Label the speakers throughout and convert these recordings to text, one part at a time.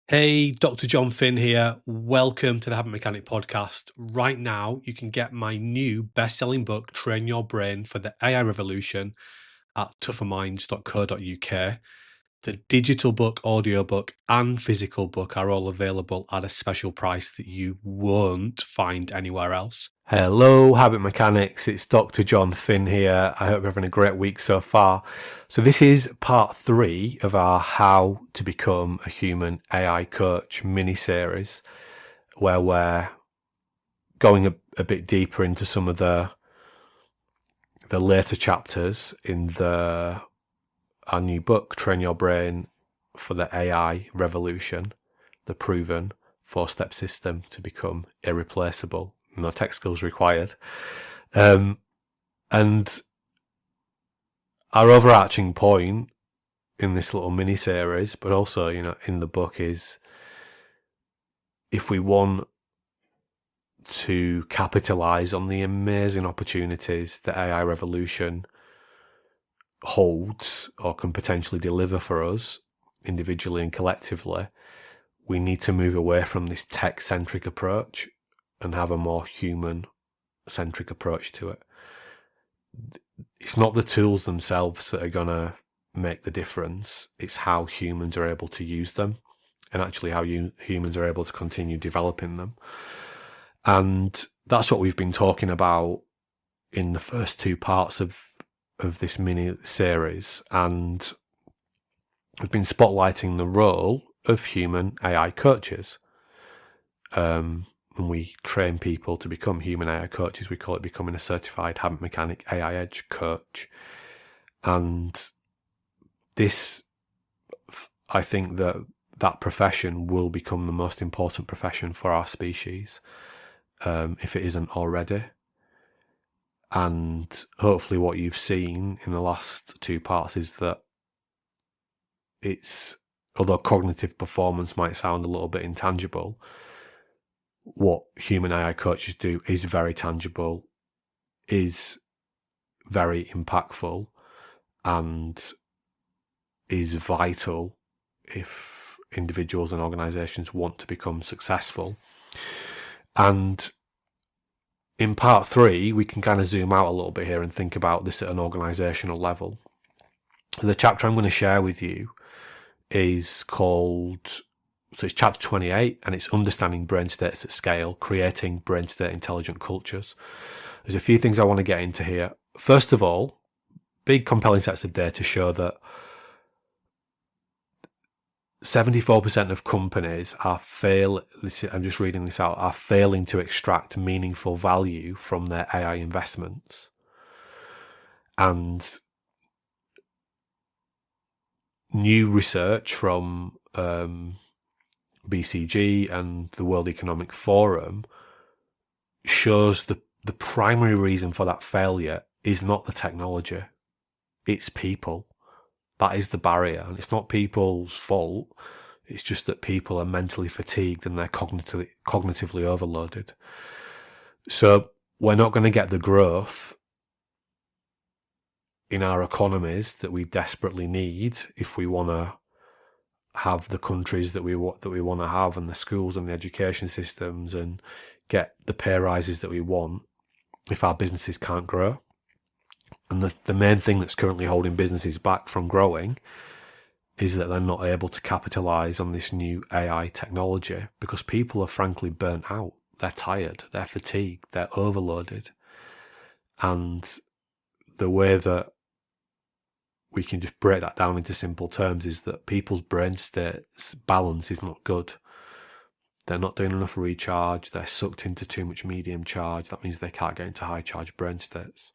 Speaker 1: Hey, Dr. Jon Finn here. Welcome to the Habit Mechanic podcast. Right now, you can get my new best-selling book, Train Your Brain for the AI Revolution, at tougherminds.co.uk. The digital book, audiobook, and physical book are all available at a special price that you won't find anywhere else. Hello, Habit Mechanics. It's Dr. Jon Finn here. I hope you're having a great week so far. So this is part 3 of our How to Become a Human AI Coach mini-series, where we're going a bit deeper into some of the later chapters in our new book, Train Your Brain for the AI Revolution, the proven 4-step system to become irreplaceable. No tech skills required. And our overarching point in this little mini series, but also, in the book, is if we want to capitalize on the amazing opportunities the AI revolution holds or can potentially deliver for us individually and collectively, we need to move away from this tech-centric approach and have a more human-centric approach to it. It's not the tools themselves that are going to make the difference. It's how humans are able to use them and actually how humans are able to continue developing them. And that's what we've been talking about in the first 2 parts of this mini series. And we've been spotlighting the role of human AI coaches. When we train people to become human AI coaches, we call it becoming a certified habit mechanic AI edge coach. And this, I think that profession will become the most important profession for our species, if it isn't already. And hopefully what you've seen in the last 2 parts is that although cognitive performance might sound a little bit intangible, what human AI coaches do is very tangible, is very impactful, and is vital if individuals and organizations want to become successful. And in part 3, we can kind of zoom out a little bit here and think about this at an organizational level. The chapter I'm going to share with you is called, so it's chapter 28, and it's Understanding Brain States at Scale, Creating Brain State Intelligent Cultures. There's a few things I want to get into here. First of all, big compelling sets of data show that 74% of companies are failing to extract meaningful value from their AI investments. And new research from BCG and the World Economic Forum shows the primary reason for that failure is not the technology, it's people. That is the barrier, and it's not people's fault. It's just that people are mentally fatigued and they're cognitively overloaded. So we're not going to get the growth in our economies that we desperately need if we want to have the countries that we want to have, and the schools and the education systems, and get the pay rises that we want, if our businesses can't grow. And the main thing that's currently holding businesses back from growing is that they're not able to capitalize on this new AI technology because people are frankly burnt out. They're tired, they're fatigued, they're overloaded. And the way that we can just break that down into simple terms is that people's brain states balance is not good. They're not doing enough recharge, they're sucked into too much medium charge. That means they can't get into high charge brain states.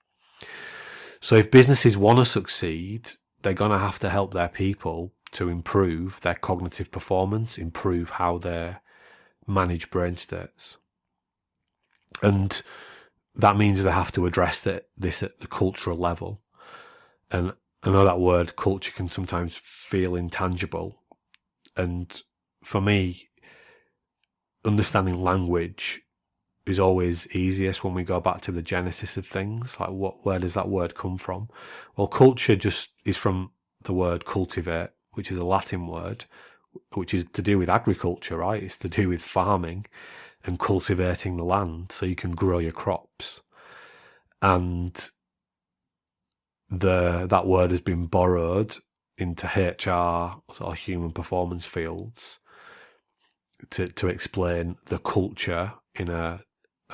Speaker 1: So if businesses want to succeed, they're going to have to help their people to improve their cognitive performance, improve how they manage brain states. And that means they have to address this at the cultural level. And I know that word culture can sometimes feel intangible. And for me, understanding language is always easiest when we go back to the genesis of things. Like, where does that word come from? Well, culture just is from the word cultivate, which is a Latin word, which is to do with agriculture, right? It's to do with farming and cultivating the land so you can grow your crops. And that word has been borrowed into HR or human performance fields to explain the culture in an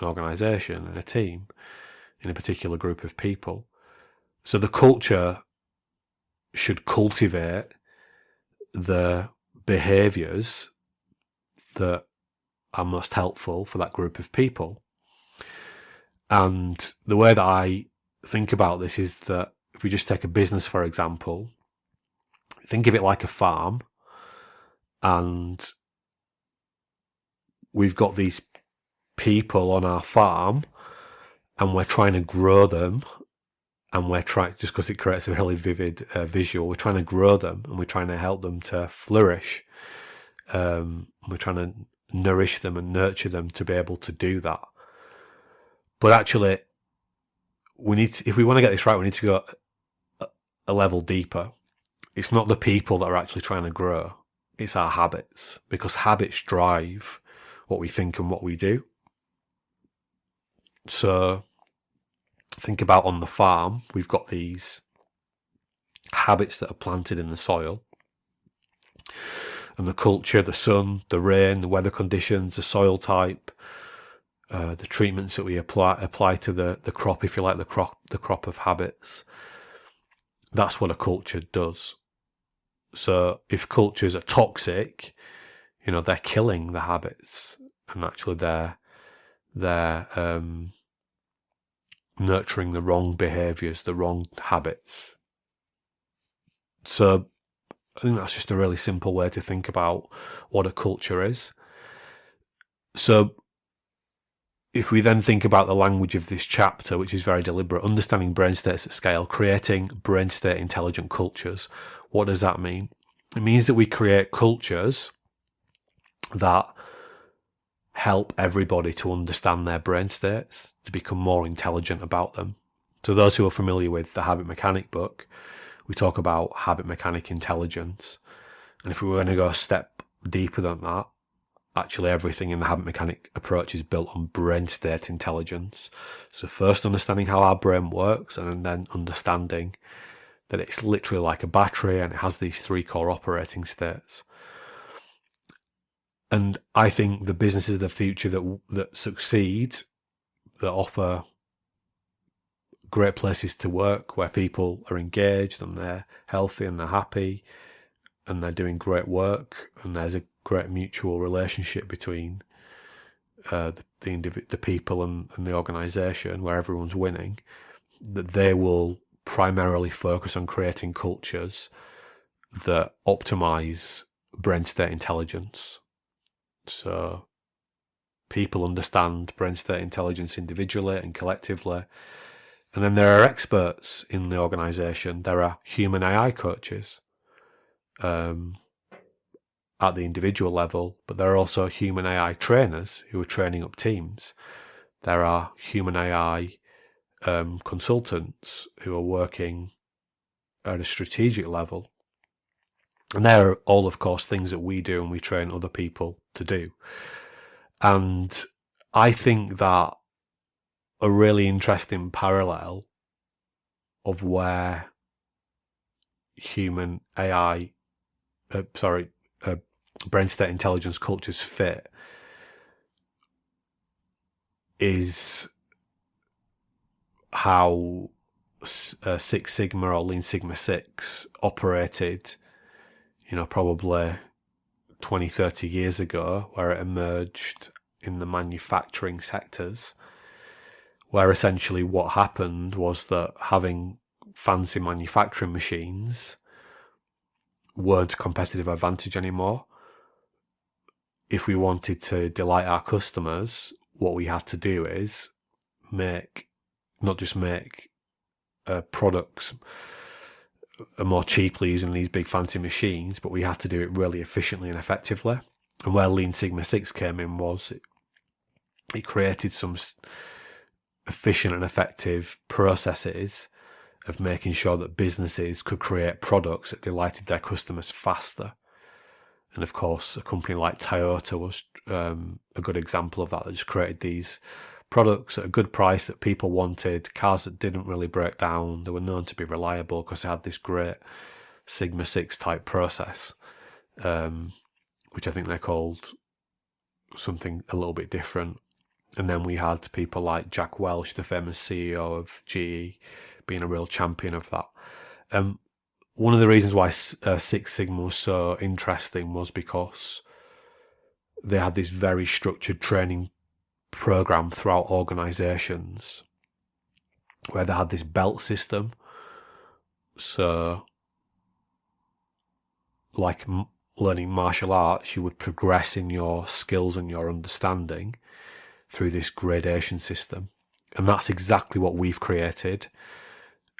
Speaker 1: organisation, in a team, in a particular group of people. So the culture should cultivate the behaviours that are most helpful for that group of people. And the way that I think about this is that if we just take a business, for example, think of it like a farm, and we've got these people on our farm and we're trying to grow them, and we're trying, just because it creates a really vivid visual, we're trying to grow them and we're trying to help them to flourish. We're trying to nourish them and nurture them to be able to do that. But actually, if we want to get this right, we need to go a level deeper. It's not the people that are actually trying to grow. It's our habits, because habits drive what we think and what we do. So think about on the farm, we've got these habits that are planted in the soil, and the culture, the sun, the rain, the weather conditions, the soil type, the treatments that we apply to the crop, if you like, the crop of habits. That's what a culture does. So if cultures are toxic, they're killing the habits, and actually they're nurturing the wrong behaviours, the wrong habits. So I think that's just a really simple way to think about what a culture is. So if we then think about the language of this chapter, which is very deliberate, understanding brain states at scale, creating brain state intelligent cultures, what does that mean? It means that we create cultures that help everybody to understand their brain states, to become more intelligent about them. So those who are familiar with the Habit Mechanic book, we talk about habit mechanic intelligence. And if we were going to go a step deeper than that, actually everything in the habit mechanic approach is built on brain state intelligence. So first understanding how our brain works, and then understanding that it's literally like a battery and it has these 3 core operating states. And I think the businesses of the future that succeed, that offer great places to work, where people are engaged and they're healthy and they're happy and they're doing great work, and there's a great mutual relationship between the people and the organisation, where everyone's winning, that they will primarily focus on creating cultures that optimise brain state intelligence. So people understand brain state intelligence individually and collectively. And then there are experts in the organisation. There are human AI coaches at the individual level, but there are also human AI trainers who are training up teams. There are human AI consultants who are working at a strategic level. And they're all, of course, things that we do and we train other people to do. And I think that a really interesting parallel of where human AI, brain state intelligence cultures fit is how Six Sigma or Lean Sigma 6 operated, probably 20, 30 years ago, where it emerged in the manufacturing sectors, where essentially what happened was that having fancy manufacturing machines weren't a competitive advantage anymore. If we wanted to delight our customers, what we had to do is not just make products more cheaply using these big fancy machines, but we had to do it really efficiently and effectively. And where Lean Sigma 6 came in was it created some efficient and effective processes of making sure that businesses could create products that delighted their customers faster. And of course, a company like Toyota was a good example of that. They just created these products at a good price that people wanted, cars that didn't really break down. They were known to be reliable because they had this great Sigma 6 type process, which I think they called something a little bit different. And then we had people like Jack Welch, the famous CEO of GE, being a real champion of that. One of the reasons why Six Sigma was so interesting was because they had this very structured training program throughout organizations where they had this belt system. So, like learning martial arts, you would progress in your skills and your understanding through this gradation system. And that's exactly what we've created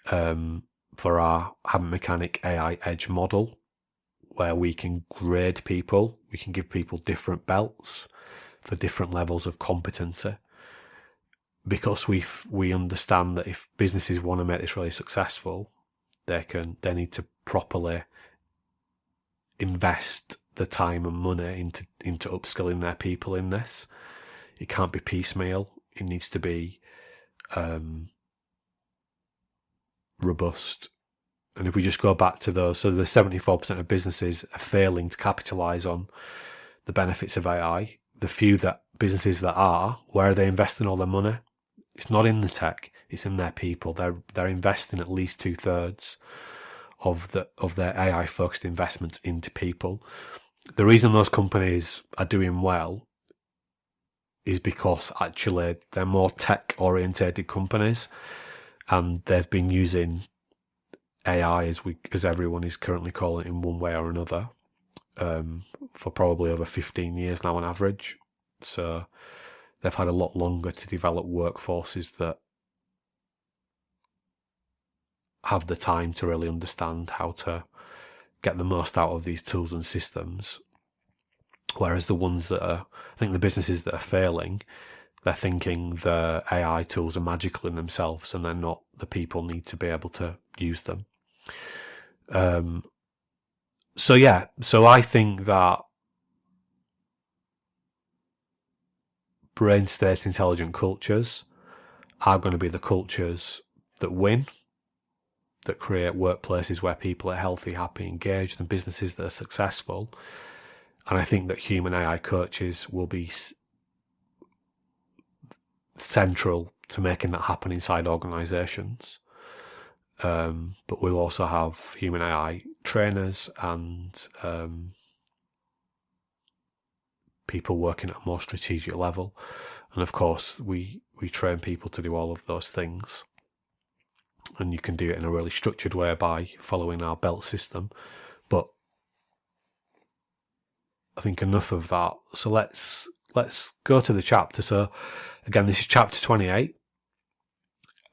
Speaker 1: for our Habit Mechanic AI Edge model, where we can grade people. We can give people different belts for different levels of competency, because we understand that if businesses want to make this really successful, they need to properly invest the time and money into upskilling their people in this. It can't be piecemeal. It needs to be robust. And if we just go back to those, so the 74% of businesses are failing to capitalize on the benefits of AI. The few businesses that are, where are they investing all their money? It's not in the tech, it's in their people. They're investing at least 2/3 of their AI focused investments into people. The reason those companies are doing well is because actually they're more tech orientated companies, and they've been using AI, as everyone is currently calling it in one way or another, for probably over 15 years now on average. So they've had a lot longer to develop workforces that have the time to really understand how to get the most out of these tools and systems. Whereas the ones that I think the businesses that are failing, they're thinking the AI tools are magical in themselves and they're not. The people need to be able to use them. So I think that brain state intelligent cultures are going to be the cultures that win, that create workplaces where people are healthy, happy, engaged, and businesses that are successful. And I think that human AI coaches will be central to making that happen inside organizations. But we'll also have human AI trainers and people working at a more strategic level. And of course, we train people to do all of those things. And you can do it in a really structured way by following our belt system. But I think enough of that. So let's go to the chapter. So again, this is chapter 28.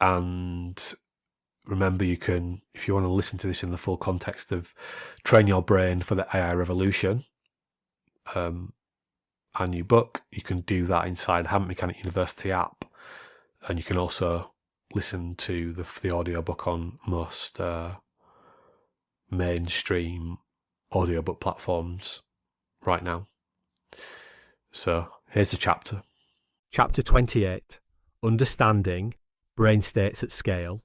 Speaker 1: And remember, you can, if you want to listen to this in the full context of Train Your Brain for the AI Revolution, our new book, you can do that inside Habit Mechanic University app. And you can also listen to the audiobook on most mainstream audiobook platforms right now. So here's the chapter. Chapter 28, Understanding Brain States at Scale,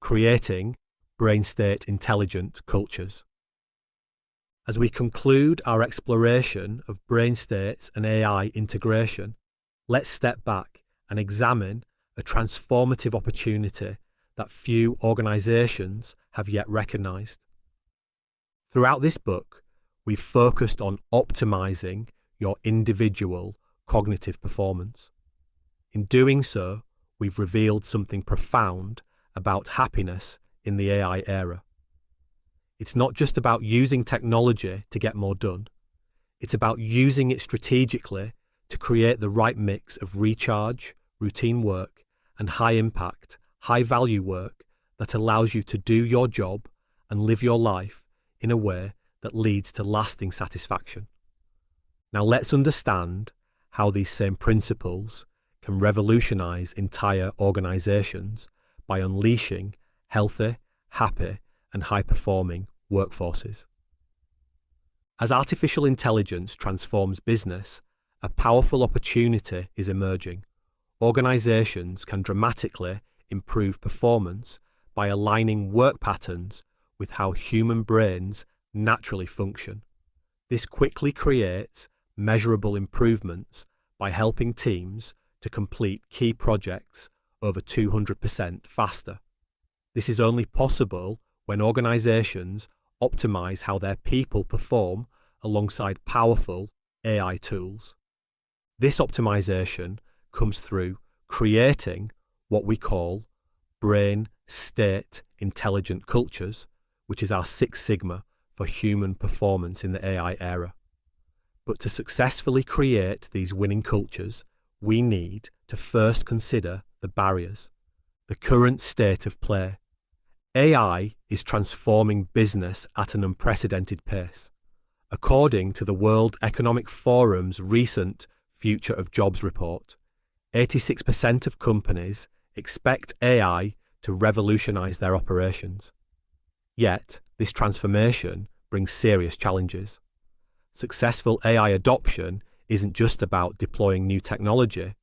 Speaker 1: Creating Brain State Intelligent Cultures. As we conclude our exploration of brain states and AI integration, let's step back and examine a transformative opportunity that few organizations have yet recognized. Throughout this book, we've focused on optimizing your individual cognitive performance. In doing so, we've revealed something profound about happiness in the AI era. It's not just about using technology to get more done. It's about using it strategically to create the right mix of recharge, routine work, and high-impact, high-value work that allows you to do your job and live your life in a way that leads to lasting satisfaction. Now let's understand how these same principles can revolutionize entire organizations by unleashing healthy, happy, and high-performing workforces.
Speaker 2: As artificial intelligence transforms business, a powerful opportunity is emerging. Organizations can dramatically improve performance by aligning work patterns with how human brains naturally function. This quickly creates measurable improvements by helping teams to complete key projects over 200% faster. This is only possible when organizations optimize how their people perform alongside powerful AI tools. This optimization comes through creating what we call brain state intelligent cultures, which is our Six Sigma for human performance in the AI era. But to successfully create these winning cultures, we need to first consider the barriers, the current state of play. AI is transforming business at an unprecedented pace. According to the World Economic Forum's recent Future of Jobs report, 86% of companies expect AI to revolutionize their operations. Yet, this transformation brings serious challenges. Successful AI adoption isn't just about deploying new technology.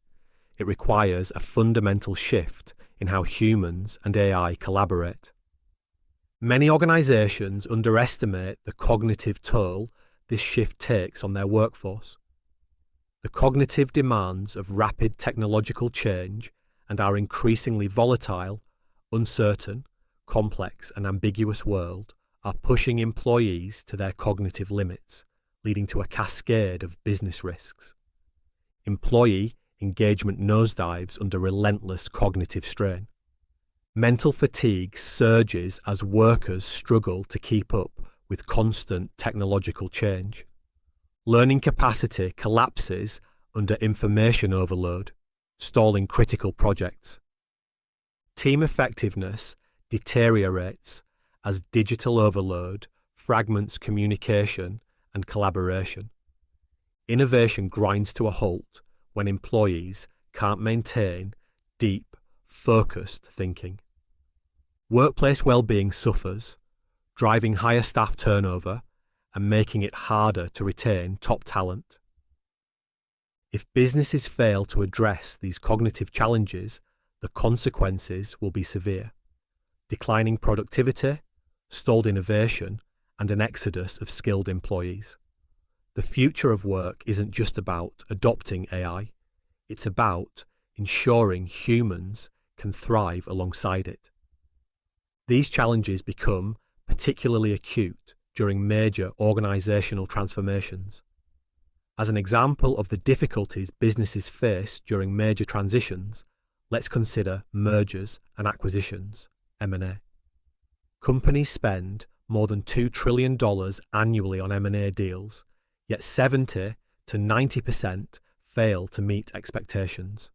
Speaker 2: It requires a fundamental shift in how humans and AI collaborate. Many organizations underestimate the cognitive toll this shift takes on their workforce. The cognitive demands of rapid technological change and our increasingly volatile, uncertain, complex and ambiguous world are pushing employees to their cognitive limits, leading to a cascade of business risks. Employee engagement nosedives under relentless cognitive strain. Mental fatigue surges as workers struggle to keep up with constant technological change. Learning capacity collapses under information overload, stalling critical projects. Team effectiveness deteriorates as digital overload fragments communication and collaboration. Innovation grinds to a halt when employees can't maintain deep, focused thinking. Workplace well-being suffers, driving higher staff turnover and making it harder to retain top talent. If businesses fail to address these cognitive challenges, the consequences will be severe. Declining productivity, stalled innovation, and an exodus of skilled employees. The future of work isn't just about adopting AI, it's about ensuring humans can thrive alongside it. These challenges become particularly acute during major organizational transformations. As an example of the difficulties businesses face during major transitions, let's consider mergers and acquisitions, M&A. Companies spend more than $2 trillion annually on M&A deals, yet 70 to 90% fail to meet expectations.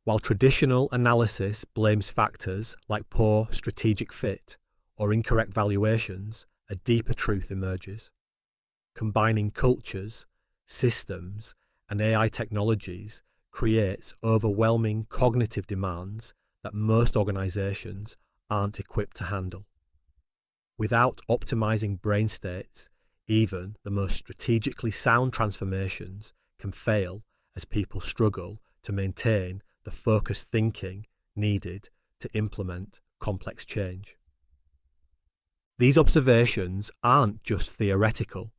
Speaker 2: While traditional analysis blames factors like poor strategic fit or incorrect valuations, a deeper truth emerges. Combining cultures, systems, and AI technologies creates overwhelming cognitive demands that most organizations aren't equipped to handle. Without optimizing brain states, even the most strategically sound transformations can fail as people struggle to maintain the focused thinking needed to implement complex change. These observations aren't just theoretical.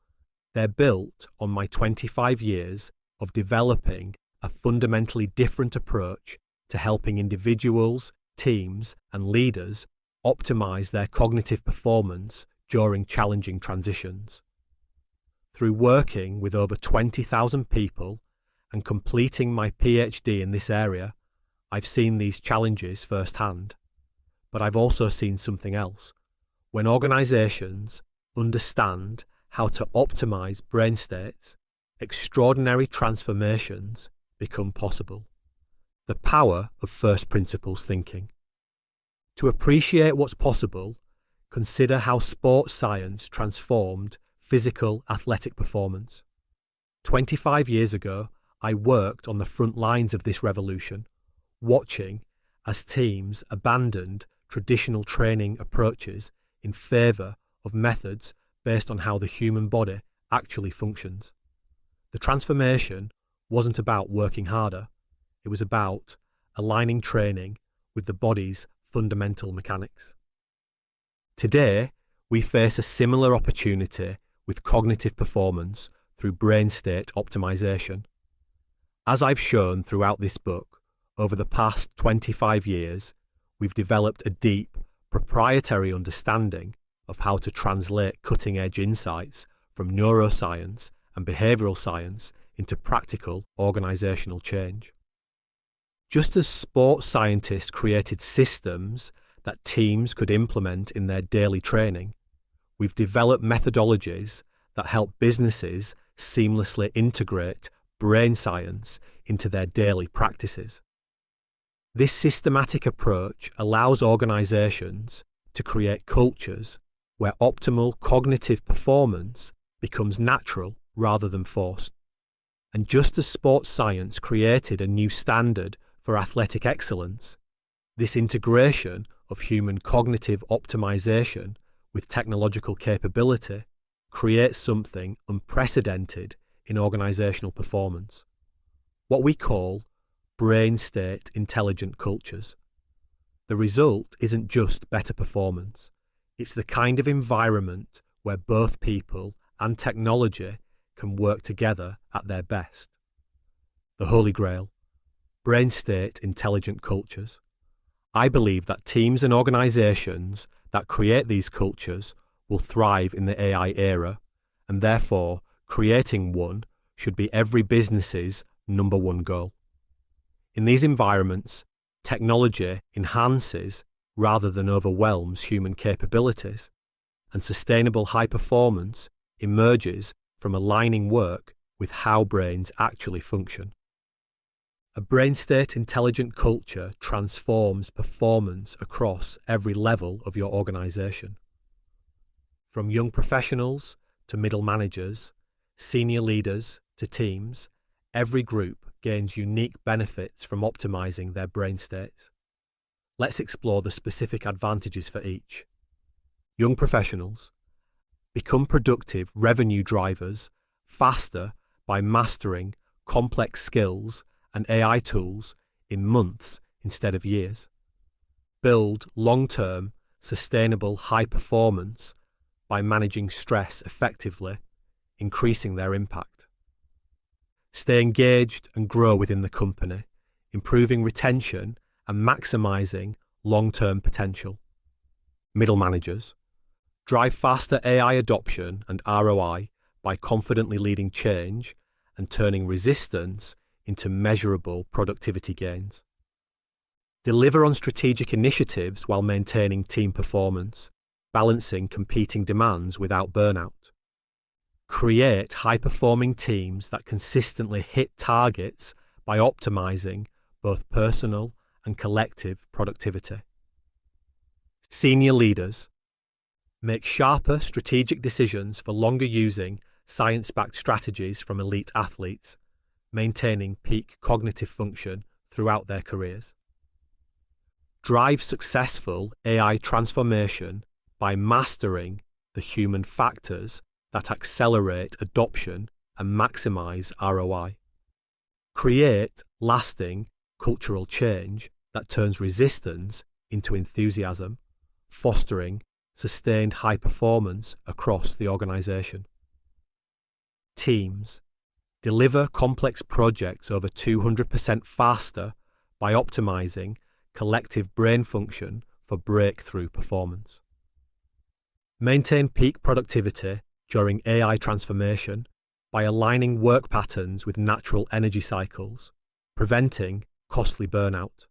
Speaker 2: They're built on my 25 years of developing a fundamentally different approach to helping individuals, teams, and leaders optimize their cognitive performance during challenging transitions. Through working with over 20,000 people and completing my PhD in this area, I've seen these challenges firsthand. But I've also seen something else. When organizations understand how to optimize brain states, extraordinary transformations become possible. The power of first principles thinking. To appreciate what's possible, consider how sports science transformed physical athletic performance. 25 years ago, I worked on the front lines of this revolution, watching as teams abandoned traditional training approaches in favor of methods based on how the human body actually functions. The transformation wasn't about working harder, it was about aligning training with the body's fundamental mechanics. Today, we face a similar opportunity with cognitive performance through brain state optimization. As I've shown throughout this book, over the past 25 years, we've developed a deep, proprietary understanding of how to translate cutting-edge insights from neuroscience and behavioral science into practical organizational change. Just as sports scientists created systems that teams could implement in their daily training, we've developed methodologies that help businesses seamlessly integrate brain science into their daily practices. This systematic approach allows organizations to create cultures where optimal cognitive performance becomes natural rather than forced. And just as sports science created a new standard for athletic excellence, this integration of human cognitive optimization with technological capability creates something unprecedented in organizational performance, what we call brain state intelligent cultures. The result isn't just better performance, it's the kind of environment where both people and technology can work together at their best. The Holy Grail, brain state intelligent cultures. I believe that teams and organizations that create these cultures will thrive in the AI era, and therefore creating one should be every business's number one goal. In these environments, technology enhances rather than overwhelms human capabilities, and sustainable high performance emerges from aligning work with how brains actually function. A brain state intelligent culture transforms performance across every level of your organization. From young professionals to middle managers, senior leaders to teams, every group gains unique benefits from optimizing their brain states. Let's explore the specific advantages for each. Young professionals become productive revenue drivers faster by mastering complex skills and AI tools in months instead of years. Build long-term, sustainable high performance by managing stress effectively, increasing their impact. Stay engaged and grow within the company, improving retention and maximizing long-term potential. Middle managers drive faster AI adoption and ROI by confidently leading change and turning resistance into measurable productivity gains. Deliver on strategic initiatives while maintaining team performance, balancing competing demands without burnout. Create high-performing teams that consistently hit targets by optimizing both personal and collective productivity. Senior leaders make sharper strategic decisions for longer using science-backed strategies from elite athletes, maintaining peak cognitive function throughout their careers. Drive successful AI transformation by mastering the human factors that accelerate adoption and maximize ROI. Create lasting cultural change that turns resistance into enthusiasm, fostering sustained high performance across the organization. Teams deliver complex projects over 200% faster by optimizing collective brain function for breakthrough performance. Maintain peak productivity during AI transformation by aligning work patterns with natural energy cycles, preventing costly burnout.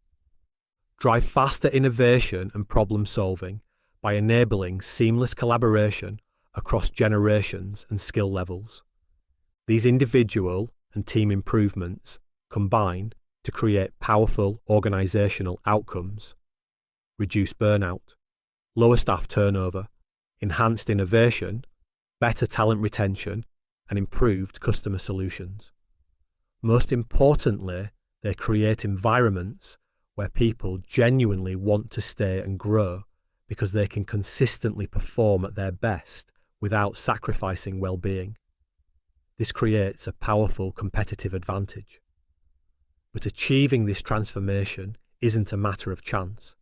Speaker 2: Drive faster innovation and problem solving by enabling seamless collaboration across generations and skill levels. These individual and team improvements combine to create powerful organizational outcomes: reduce burnout, lower staff turnover, enhanced innovation, better talent retention, and improved customer solutions. Most importantly, they create environments where people genuinely want to stay and grow because they can consistently perform at their best without sacrificing well-being. This creates a powerful competitive advantage. But achieving this transformation isn't a matter of chance.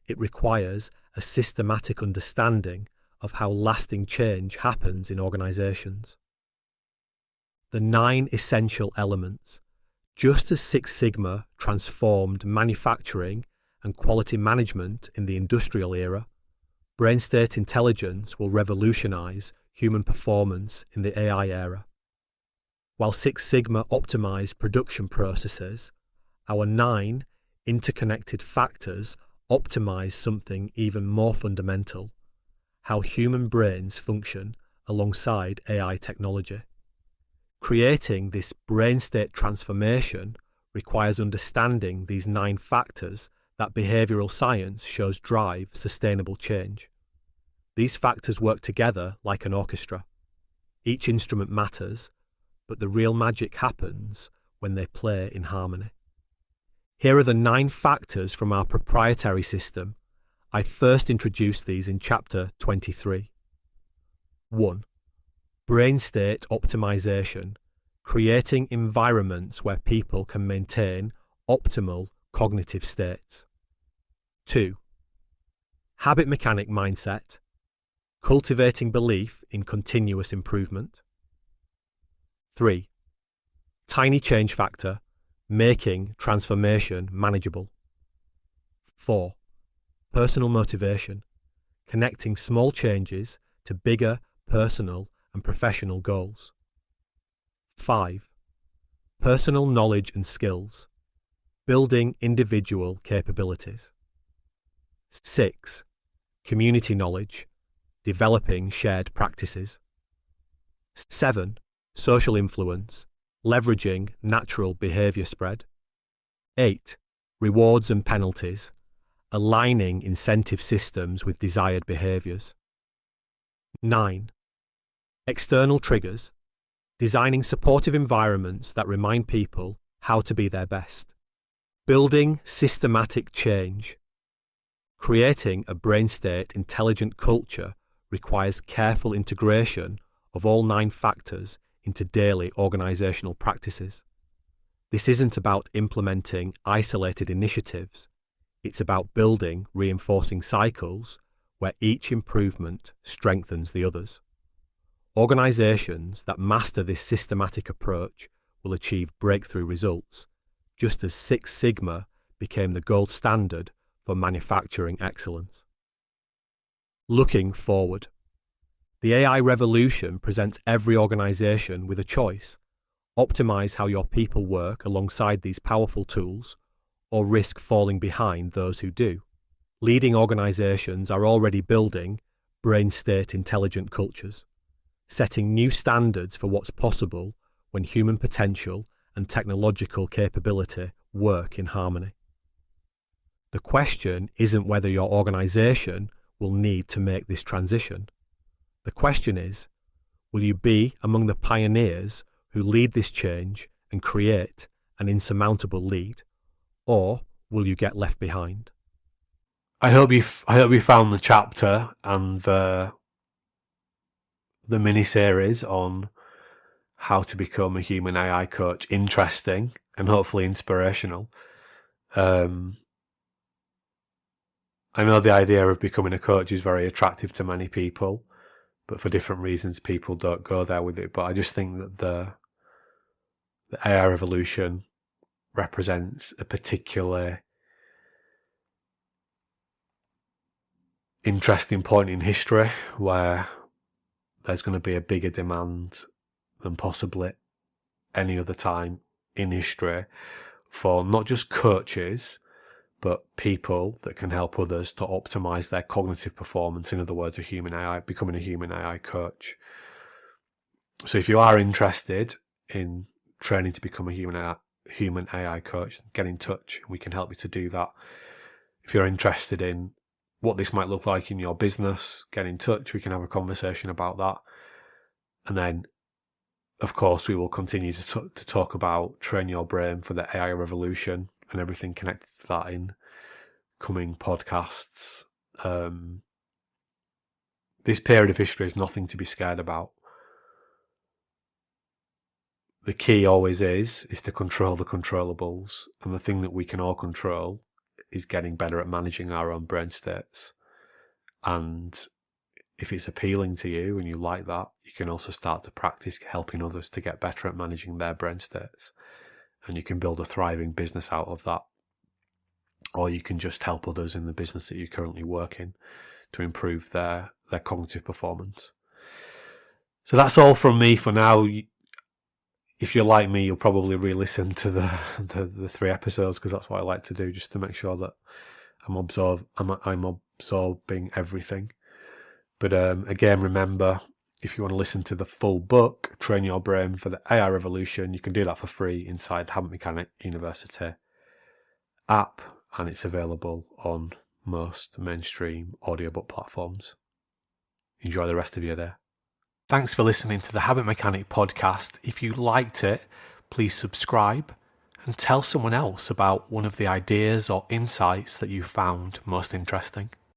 Speaker 2: It requires a systematic understanding of how lasting change happens in organizations. The 9 essential elements. Just as Six Sigma transformed manufacturing and quality management in the industrial era, brain state intelligence will revolutionize human performance in the AI era. While Six Sigma optimized production processes, our 9 interconnected factors optimize something even more fundamental: how human brains function alongside AI technology. Creating this brain state transformation requires understanding these 9 factors that behavioral science shows drive sustainable change. These factors work together like an orchestra. Each instrument matters, but the real magic happens when they play in harmony. Here are the 9 factors from our proprietary system. I first introduced these in Chapter 23. 1. Brain state optimization, creating environments where people can maintain optimal cognitive states. 2. Habit mechanic mindset, cultivating belief in continuous improvement. 3. Tiny change factor, making transformation manageable. 4. Personal motivation, connecting small changes to bigger personal and professional goals. 5. Personal knowledge and skills, building individual capabilities. 6. Community knowledge, developing shared practices. 7. Social influence, leveraging natural behaviour spread. 8. Rewards and penalties, aligning incentive systems with desired behaviours. 9. External triggers, designing supportive environments that remind people how to be their best. Building systematic change. Creating a brain state intelligent culture requires careful integration of all 9 factors into daily organisational practices. This isn't about implementing isolated initiatives. It's about building reinforcing cycles where each improvement strengthens the others. Organisations that master this systematic approach will achieve breakthrough results, just as Six Sigma became the gold standard for manufacturing excellence. Looking forward. The AI revolution presents every organisation with a choice: optimise how your people work alongside these powerful tools, or risk falling behind those who do. Leading organisations are already building brain state intelligent cultures, setting new standards for what's possible when human potential and technological capability work in harmony. The question isn't whether your organisation will need to make this transition. The question is, will you be among the pioneers who lead this change and create an insurmountable lead, or will you get left behind?
Speaker 1: I hope you found the chapter and the mini-series on how to become a human AI coach interesting and hopefully inspirational. I know the idea of becoming a coach is very attractive to many people, but for different reasons people don't go there with it. But I just think that the AI revolution represents a particularly interesting point in history where there's going to be a bigger demand than possibly any other time in history for not just coaches, but people that can help others to optimize their cognitive performance. In other words, becoming a human AI coach. So if you are interested in training to become a human AI coach, get in touch. We can help you to do that. If you're interested in what this might look like in your business, get in touch. We can have a conversation about that. And then, of course, we will continue to talk about train your brain for the AI revolution and everything connected to that in coming podcasts. This period of history is nothing to be scared about. the key always is to control the controllables. And the thing that we can all control is getting better at managing our own brain states. And if it's appealing to you and you like that, you can also start to practice helping others to get better at managing their brain states. And you can build a thriving business out of that. Or you can just help others in the business that you currently work in to improve their cognitive performance. So that's all from me for now. If you're like me, you'll probably re-listen to the 3 episodes, because that's what I like to do, just to make sure that I'm absorbing everything. But again, remember, if you want to listen to the full book, Train Your Brain for the AI Revolution, you can do that for free inside Habit Mechanic University app, and it's available on most mainstream audiobook platforms. Enjoy the rest of your day. Thanks for listening to the Habit Mechanic podcast. If you liked it, please subscribe and tell someone else about one of the ideas or insights that you found most interesting.